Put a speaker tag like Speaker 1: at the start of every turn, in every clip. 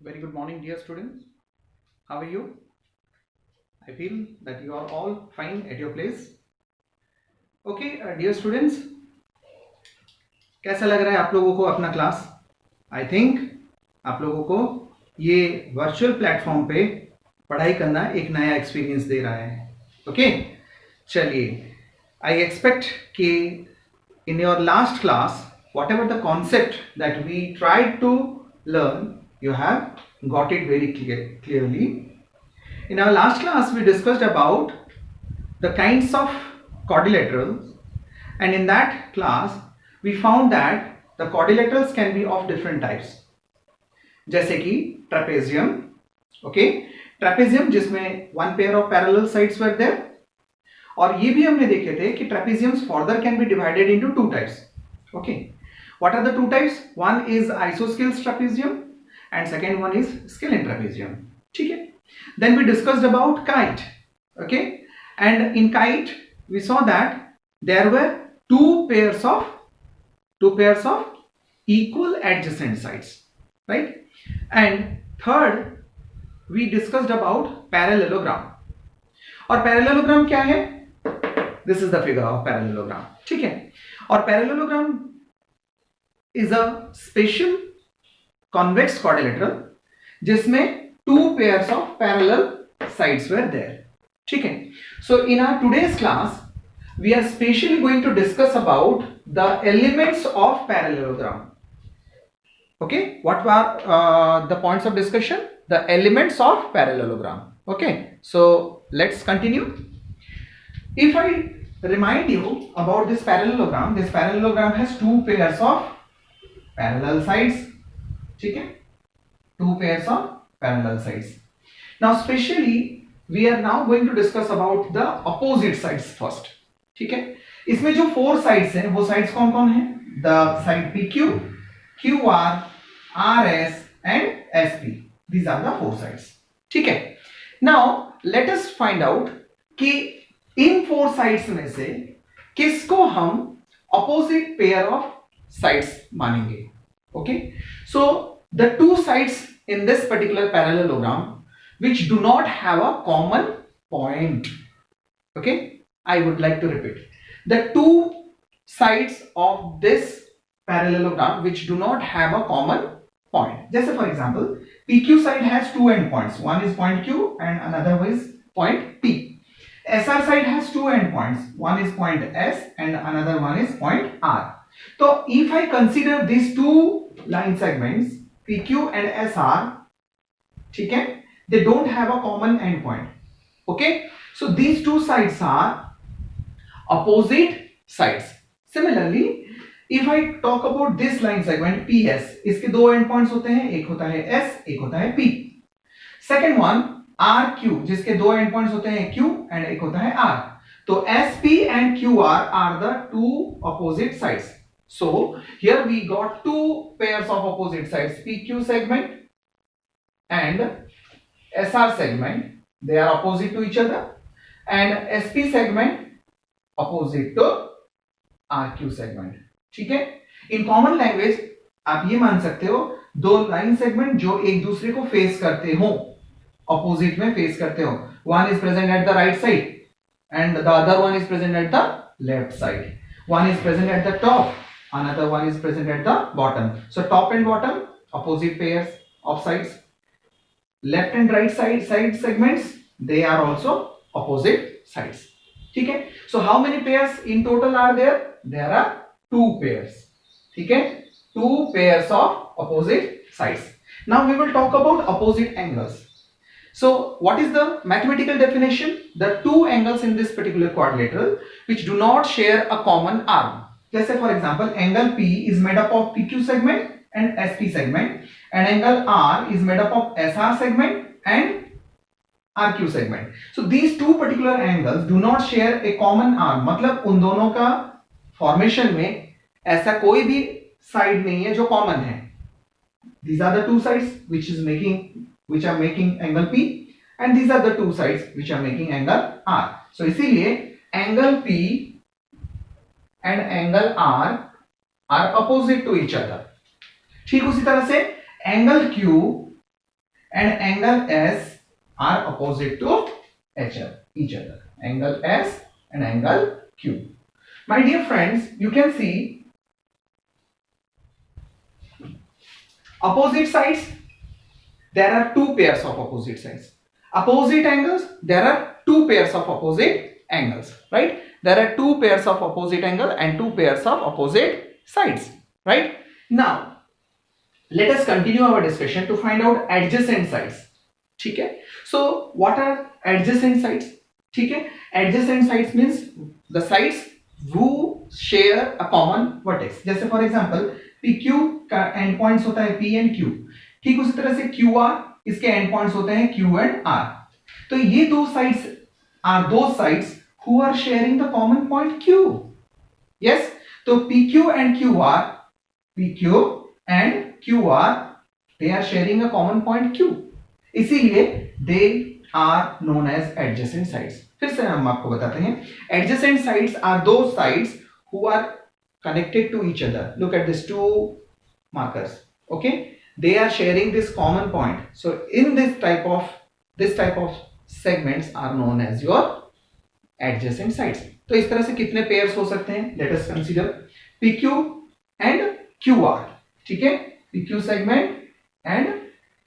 Speaker 1: Very good morning, dear students. How are you? I feel that you are all fine at your place. Okay, dear students, कैसा लग रहा है आप लोगों को अपना क्लास? आई थिंक आप लोगों को ये वर्चुअल प्लेटफॉर्म पे पढ़ाई करना एक नया एक्सपीरियंस दे रहा है. ओके, चलिए. आई एक्सपेक्ट कि in your last class, whatever the concept that we tried to learn, you have got it very clearly. In our last class, we discussed about the kinds of quadrilaterals, and in that class, we found that the quadrilaterals can be of different types. जैसे कि trapezium, okay, trapezium जिसमें one pair of parallel sides were there, और ये भी हमने देखे थे कि trapeziums further can be divided into two types. Okay, what are the two types? One is isosceles trapezium and second one is scalene trapezium. ठीक है. Then we discussed about kite. Okay, and in kite we saw that there were two pairs of equal adjacent sides, right? And third we discussed about parallelogram. और parallelogram क्या है? This is the figure of parallelogram. ठीक है. और parallelogram is a special convex quadrilateral जिसमें two pairs of parallel sides were there. ठीक है. So in our today's class we are specially going to discuss about the elements of parallelogram. Okay, what were the points of discussion? The elements of parallelogram. Okay, so let's continue. If I remind you about this parallelogram has two pairs of parallel sides. ठीक है, two pairs of parallel sides. Now specially we are now going to discuss about the opposite sides first. ठीक है. इसमें जो four sides हैं वो sides कौन कौन है? The side PQ, QR, RS and SP. These are the four sides. ठीक है. Now let us find out कि इन फोर साइड्स में से किसको हम opposite pair of sides मानेंगे. Okay, so the two sides in this particular parallelogram which do not have a common point. Okay, I would like to repeat. The two sides of this parallelogram which do not have a common point. जैसे for example, PQ side has two endpoints. One is point Q and another is point P. SR side has two endpoints. One is point S and another one is point R. So if I consider these two line segments PQ and SR, ठीक है, they don't have a common endpoint. Okay, so these two sides are opposite sides. Similarly, if I talk about this line segment PS, इसके दो endpoints होते हैं, एक होता है S, एक होता है P. Second one RQ, जिसके दो endpoints होते हैं Q and एक होता है R. तो SP and QR are the two opposite sides. So here we got two pairs of opposite sides, PQ segment and SR segment. They are opposite to each other, and SP segment opposite to RQ segment. ठीक है. In common language आप ये मान सकते हो दो line segment जो एक दूसरे को फेस करते हो, ऑपोजिट में फेस करते हो. One is present at the right side and the other one is present at the left side. One is present at the top, another one is present at the bottom. So top and bottom opposite pairs of sides. Left and right side segments, they are also opposite sides. ठीक है. So how many pairs in total are there? There are two pairs. ठीक है, two pairs of opposite sides. Now we will talk about opposite angles. So what is the mathematical definition? The two angles in this particular quadrilateral which do not share a common arm. जैसे for example, angle P is made up of PQ segment and SP segment, and angle R is made up of SR segment and RQ segment. So these two particular angles do not share a common arm. मतलब उन दोनों का formation में ऐसा कोई भी side नहीं है जो कॉमन है. These are the two sides which are making angle P, and these are the two sides which are making angle R. So इसीलिए angle P and angle R are opposite to each other. ठीक उसी तरह से angle Q and angle S are opposite to each other. Angle S and angle Q. My dear friends, you can see opposite sides. There are two pairs of opposite sides. Opposite angles, there are two pairs of opposite angles, right? There are two pairs of opposite angle and two pairs of opposite sides, right? Now, let us continue our discussion to find out adjacent sides. ठीक है? So, what are adjacent sides? ठीक है? Adjacent sides means the sides who share a common vertex. जैसे for example, PQ का end points होता है P and Q. ठीक उसी तरह से QR इसके end points होते हैं Q and R. तो ये दो sides are those sides who are sharing the common point Q. Yes? तो PQ and QR, they are sharing a common point Q. इसीलिए they are known as adjacent sides. फिर से हम आपको बताते हैं, adjacent sides are those sides who are connected to each other. Look at these two markers. Okay, they are sharing this common point. So in this type of segments are known as your adjacent sides. तो इस तरह से कितने pairs हो सकते हैं? Let us consider PQ and QR. ठीक है, PQ segment and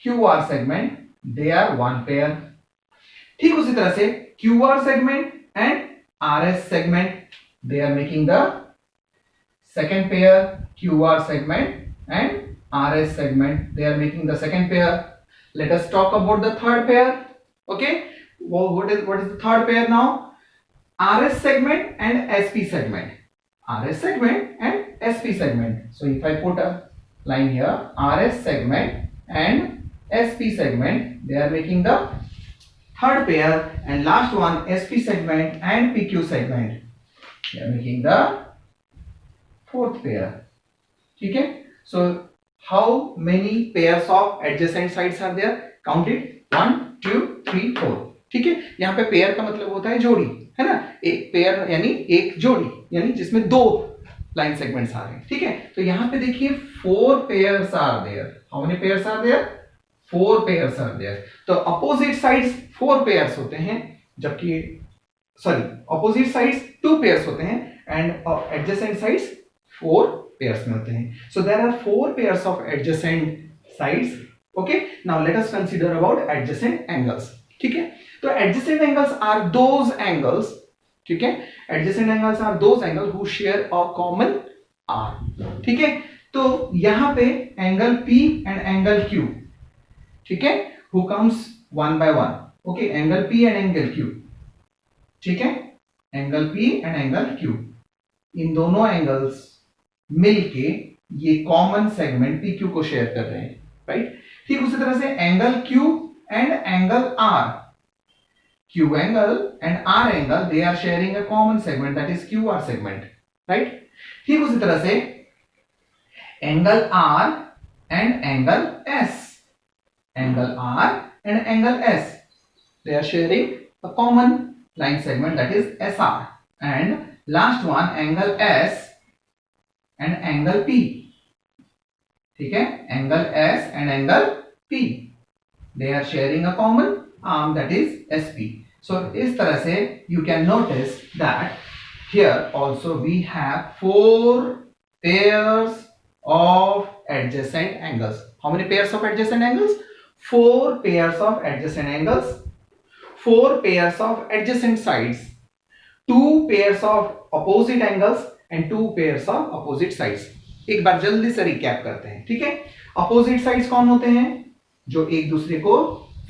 Speaker 1: QR segment, they are one pair. ठीक उसी तरह से QR segment and RS segment, they are making the second pair. QR segment and RS segment, they are making the second pair. Let us talk about the third pair. Okay, well, what is the third pair now? RS segment and SP segment. RS segment and SP segment. So if I put a line here, RS segment and SP segment, they are making the third pair, and last one SP segment and PQ segment, they are making the fourth pair. ठीक है? So how many pairs of adjacent sides are there? Count it. 1, 2, 3, 4. ठीक है? यहाँ पे pair का मतलब होता है जोड़ी, है ना? एक पेयर यानी एक जोड़ी, यानी जिसमें दो लाइन सेगमेंट्स आ रहे हैं. ठीक है? तो यहाँ पे देखिए 4 pairs are there. How many pairs are there? 4 pairs are there. तो opposite sides 4 pairs होते हैं, जबकि opposite sides 2 pairs होते हैं and adjacent sides 4 pairs में होते हैं. So there are 4 pairs of adjacent sides. Okay, now let us consider about adjacent angles. ठीक है? तो adjacent angles are those angles, ठीक है, adjacent angles are those angles who share a common R. ठीक है? तो यहां पे angle P and angle Q, ठीक है, who comes one by one. Okay, angle P and angle Q, ठीक है, angle P and angle Q, इन दोनों एंगल्स मिलके ये कॉमन सेगमेंट PQ को शेयर कर रहे हैं, राइट? ठीक उसी तरह से angle Q and angle R, Q angle and R angle, they are sharing a common segment, that is QR segment, right? ठीक उसी तरह से angle R and angle S, angle R and angle S, they are sharing a common line segment, that is SR, and last one angle S and angle P, ठीक है, angle S and angle P, they are sharing a common arm, that is SP. So इस तरह से you can notice that here also we have 4 pairs of adjacent angles. How many pairs of adjacent angles? 4 pairs of adjacent angles, 4 pairs of adjacent sides, 2 pairs of opposite angles and 2 pairs of opposite sides. एक बार जल्दी से recap करते हैं, ठीक है? Opposite sides कौन होते हैं? जो एक दूसरे को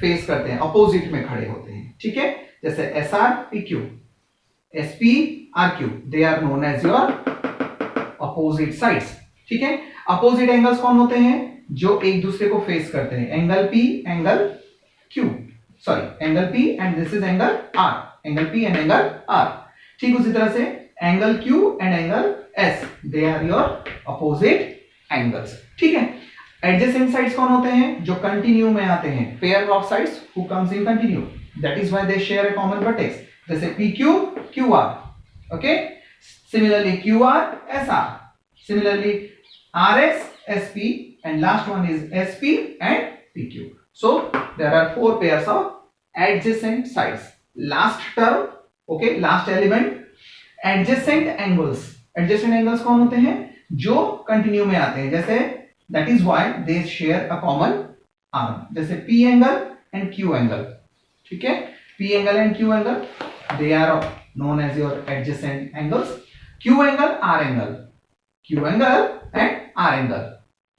Speaker 1: फेस करते हैं, अपोजिट में खड़े होते हैं, ठीक है, जैसे SR PQ, SP RQ, they are known as your opposite sides. ठीक है, अपोजिट एंगल्स कौन होते हैं? जो एक दूसरे को फेस करते हैं, angle P angle Q, sorry angle P and this is angle R, angle P and angle R. ठीक उसी तरह से angle Q and angle S, they are your opposite angles. ठीक है, एडजेसेंट साइड्स कौन होते हैं? जो कंटिन्यू में आते हैं, pair of sides who comes in continue, that is why they share a common vertex, जैसे PQ QR. Okay, similarly QR SR, similarly RS SP, and last one is SP and PQ. So there are 4 pairs of adjacent sides. Last term, okay, last element, adjacent angles. Adjacent angles कौन होते हैं? जो continue में आते हैं, जैसे that is why they share a common arm, जैसे P angle and Q angle. ठीक है, P angle and Q angle, they are known as your adjacent angles. Q angle, R angle, Q angle and R angle.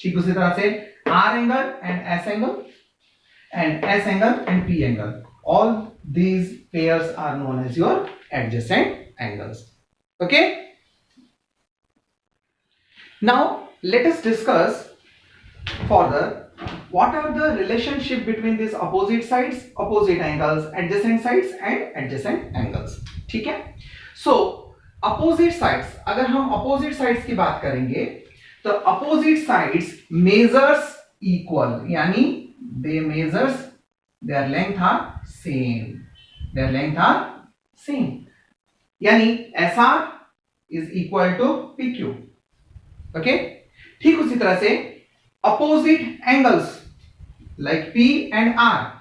Speaker 1: ठीक उसी तरह से R angle and S angle and S angle and P angle. All these pairs are known as your adjacent angles. Okay. Now let us discuss further what are the relationship between these opposite sides, opposite angles, adjacent sides and adjacent angles. ठीक है. So opposite sides, अगर हम opposite sides की बात करेंगे तो opposite sides measures equal, यानी they measures their length are same, their length are same, यानी SR is equal to PQ. Okay, ठीक उसी तरह से opposite angles like P and R,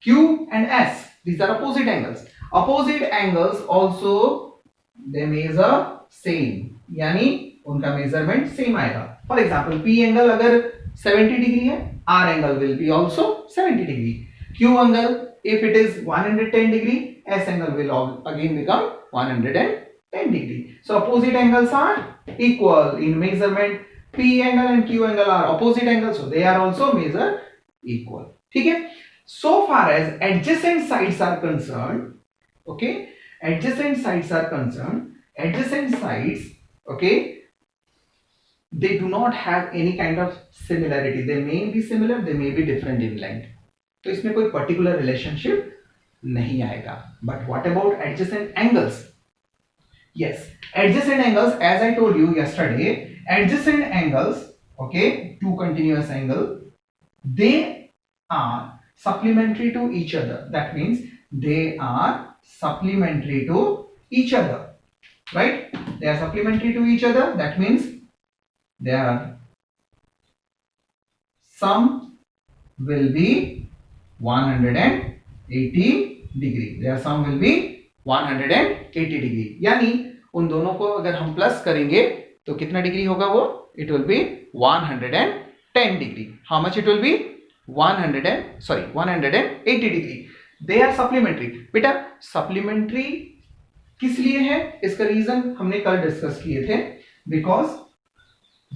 Speaker 1: Q and S, these are opposite angles. Opposite angles also they measure same, यानी उनका measurement same आएगा. For example, P angle अगर 70 degree है, R angle will be also 70 degree. Q angle if it is 110 degree, S angle will again become 110 degree. So opposite angles are equal in measurement. P angle and Q angle are opposite angles, so they are also measured equal. ठीक है. So far as adjacent sides are concerned, okay, adjacent sides are concerned, adjacent sides, okay, they do not have any kind of similarity. They may be similar, they may be different in length. तो इसमें कोई particular relationship नहीं आएगा. But what about adjacent angles? Yes, adjacent angles, as I told you yesterday, adjacent angles, okay, two continuous angles, they are supplementary to each other. That means they are supplementary to each other, right? They are supplementary to each other. That means their sum will be 180 degree. Their sum will be 180 degree, यानी उन दोनों को अगर हम plus करेंगे तो कितना degree होगा वो? It will be 110 degree. How much it will be? 180 degree. They are supplementary. बेटा सप्लीमेंट्री किस लिए है? इसका रीजन हमने कल डिस्कस किए थे. बिकॉज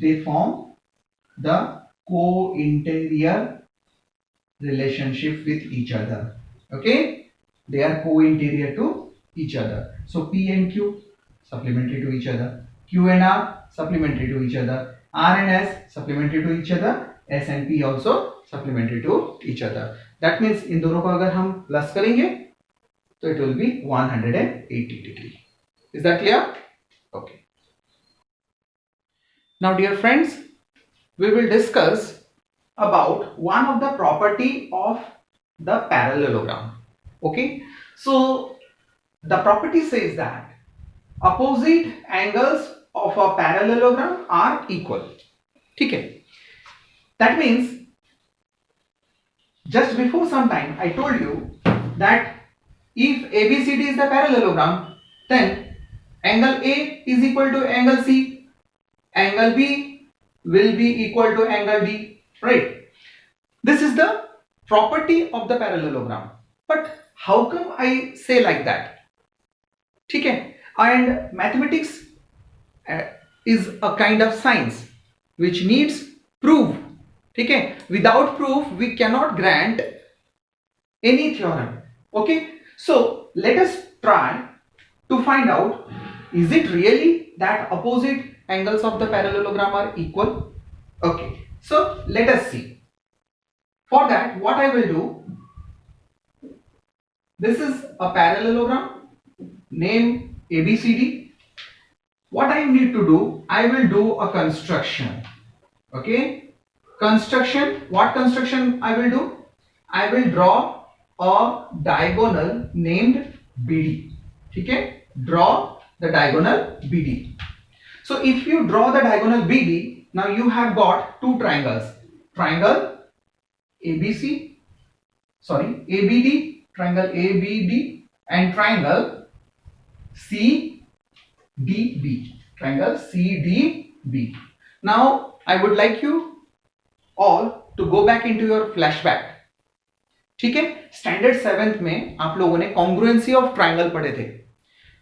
Speaker 1: दे फॉर्म द को interior relationship with each other. Okay, they are co-interior to each other. So P and Q supplementary to each other, Q and R supplementary to each other, R and S supplementary to each other, S and P also supplementary to each other. That means इन दोनों को अगर हम plus करेंगे तो it will be 180 degree. Is that clear? Okay. Now dear friends, we will discuss about one of the property of the parallelogram. Okay, so the property says that opposite angles of a parallelogram are equal. ठीक है. That means just before some time I told you that if ABCD is the parallelogram, then angle A is equal to angle C, angle B will be equal to angle D. Right, this is the property of the parallelogram. But how come I say like that? ठीक है. And mathematics is a kind of science which needs proof. ठीक है. Without proof we cannot grant any theorem. Okay, so let us try to find out, is it really that opposite angles of the parallelogram are equal? Okay, so let us see. For that, what I will do, this is a parallelogram, name ABCD. What I need to do, I will do a construction. Okay, construction. What construction I will do? I will draw a diagonal named BD. ठीक है, draw the diagonal BD. So if you draw the diagonal BD, now you have got two triangles, triangle ABC, sorry, ABD, triangle ABD and triangle CDB, triangle CDB. Now I would like you all to go back into your flashback. ठीक है, standard 7th में आप लोगों ने congruency of triangle पढ़े थे.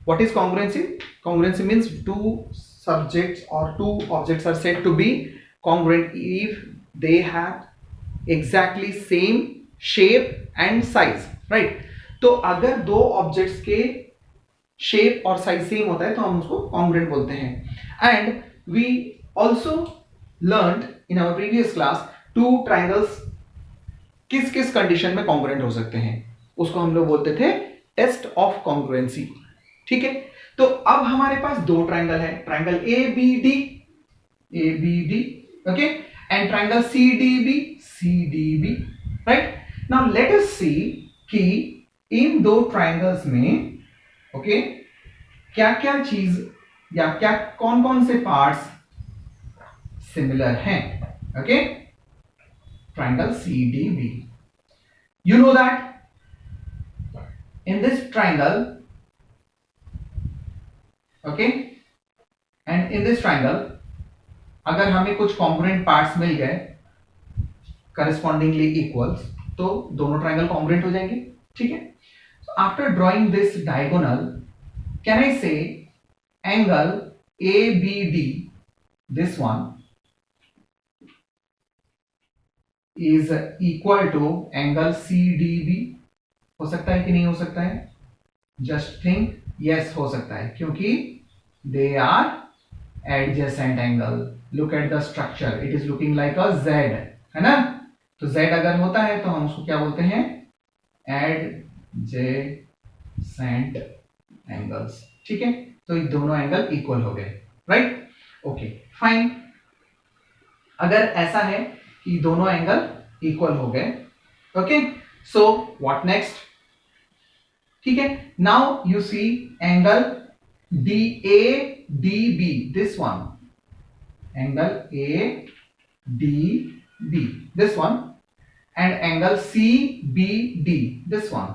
Speaker 1: What is congruency? Congruency means two subjects और two objects are said to be congruent if they have exactly same shape and size, right? तो अगर दो ऑब्जेक्ट्स के शेप और साइज सेम होता है तो हम उसको congruent बोलते हैं. And we also learned in our previous class two triangles किस किस कंडीशन में कॉन्ग्रुएंट हो सकते हैं, उसको हम लोग बोलते थे टेस्ट ऑफ कॉन्ग्रुएंसी. ठीक है, तो अब हमारे पास दो ट्राइंगल है, triangle ABD, okay, and triangle CDB, right? Now let us see कि इन दो ट्राइंगल्स में ओके क्या क्या चीज या क्या कौन कौन से पार्ट्स सिमिलर हैं. Okay, triangle CDB. You know that in this triangle, okay, and in this triangle, अगर हमें कुछ congruent parts मिल गए correspondingly equals, तो दोनों triangle congruent हो जाएंगे. ठीक है, so after drawing this diagonal, can I say angle ABD, this one, is equal to angle CDB? हो सकता है कि नहीं हो सकता है? Just think, yes हो सकता है, क्योंकि they are adjacent angle. Look at the structure, it is looking like a Z, है ना? तो Z अगर होता है तो हम उसको क्या बोलते हैं? Adjacent angles. ठीक है, तो ये दोनों एंगल इक्वल हो गए, राइट? Okay, fine. अगर ऐसा है कि दोनों एंगल इक्वल हो गए, ओके, सो व्हाट नेक्स्ट? ठीक है, now you see angle DADB, this one, angle ADB, this one, and angle CBD, this one,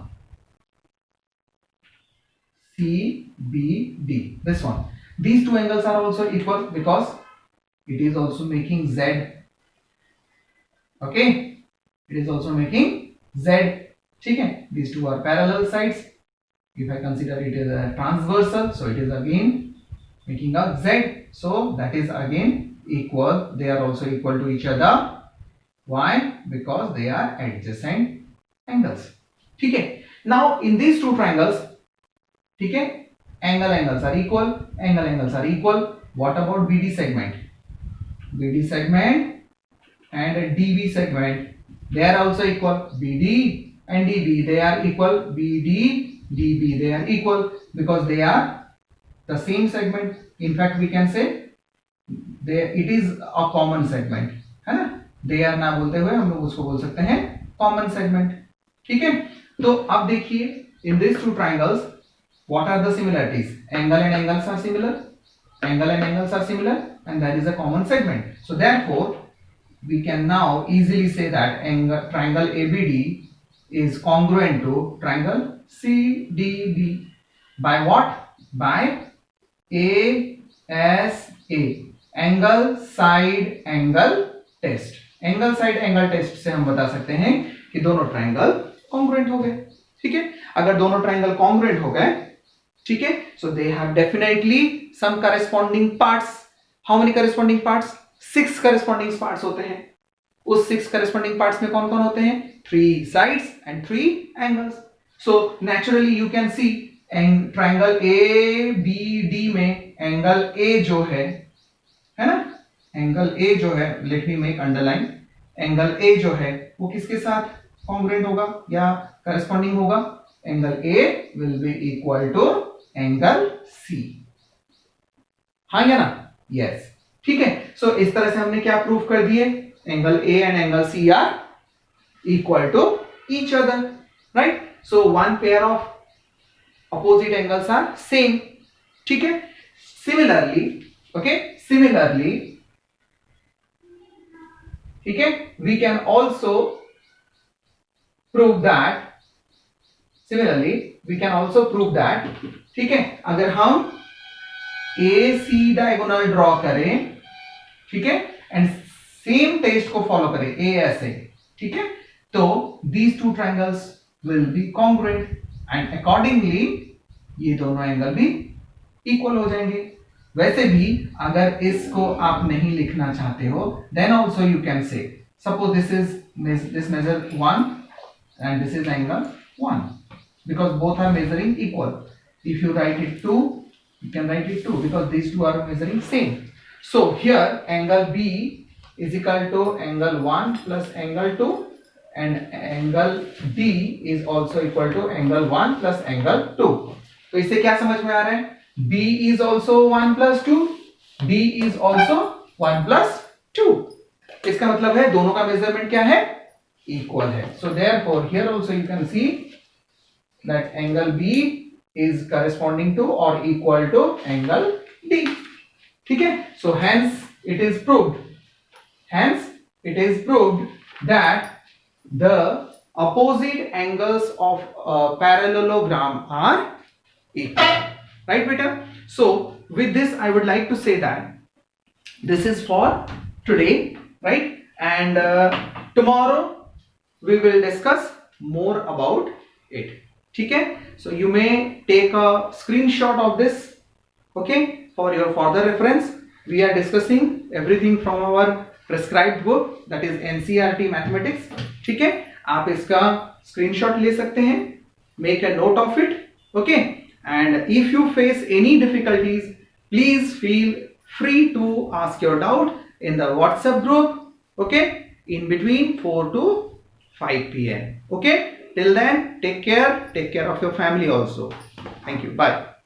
Speaker 1: CBD, this one. These two angles are also equal because it is also making Z. Okay, it is also making Z. ठीक है, these two are parallel sides. If I consider it as a transversal, so it is again making a Z. So that is again equal. They are also equal to each other. Why? Because they are adjacent angles. ठीक है. Now in these two triangles, ठीक है, angles are equal, angles are equal. What about BD segment? BD segment and DB segment, they are also equal. BD and DB, they are equal. BD, DB, they are equal because they are the same segment. In fact, we can say it is a common segment, है ना? They are ना बोलते हुए हम लोग उसको बोल सकते हैं common segment. ठीक है, तो अब देखिए in these two triangles, what are the similarities? Angle and angles are similar, angle and angles are similar, and that is a common segment. So therefore we can now easily say that triangle ABD is congruent to triangle CDB. By what? By ASA, angle side angle test. Angle side angle test से हम बता सकते हैं कि दोनों triangle congruent हो गए. ठीक है, अगर दोनों ट्राइंगल congruent हो गए, ठीक है, so they have definitely some corresponding parts. How many corresponding parts? 6 corresponding parts होते हैं. उस 6 corresponding parts में कौन कौन होते हैं? 3 sides and 3 angles. So naturally you can see triangle ABD में angle A जो है ना, angle A जो है, let me make underline, angle A जो है वो किसके साथ congruent होगा या corresponding होगा? Angle A will be equal to angle C. हाँ या ना? Yes. ठीक है, so इस तरह से हमने क्या प्रूफ कर दिए? Angle A and angle C are equal to each other, right? So one pair of opposite angles are same. ठीक है, similarly, okay, similarly, ठीक है, we can also prove that, similarly we can also prove that, ठीक है, अगर हम AC diagonal draw करें, ठीक है, एंड सेम टेस्ट को फॉलो करें ASA, ठीक है, तो these two triangles will be congruent and accordingly ये दोनों एंगल भी इक्वल हो जाएंगे. वैसे भी अगर इसको आप नहीं लिखना चाहते हो, then also you can say, suppose this measure 1 and this is angle 1, because both are measuring equal. If you write it 2, you can write it 2 because these two are measuring same. So here angle B is equal to angle 1 plus angle 2, and angle D is also equal to angle 1 plus angle 2. तो इससे क्या समझ में आ रहा है? B is also 1 plus 2, D is also 1 plus 2. इसका मतलब है दोनों का मेजरमेंट क्या है? इक्वल है. So therefore here also you can see that angle B is corresponding to or equal to angle D. ठीक है? So hence it is proved. Hence it is proved that the opposite angles of a parallelogram are equal. Right, beta? So with this I would like to say that this is for today, right? And tomorrow we will discuss more about it. ठीक है? So you may take a screenshot of this, okay, for your further reference. We are discussing everything from our prescribed book, that is NCERT Mathematics. ठीक है? आप इसका screenshot ले सकते हैं. Make a note of it, okay? And if you face any difficulties, please feel free to ask your doubt in the WhatsApp group, okay, in between 4 to 5 p.m. okay. Till then, take care of your family also. Thank you. Bye.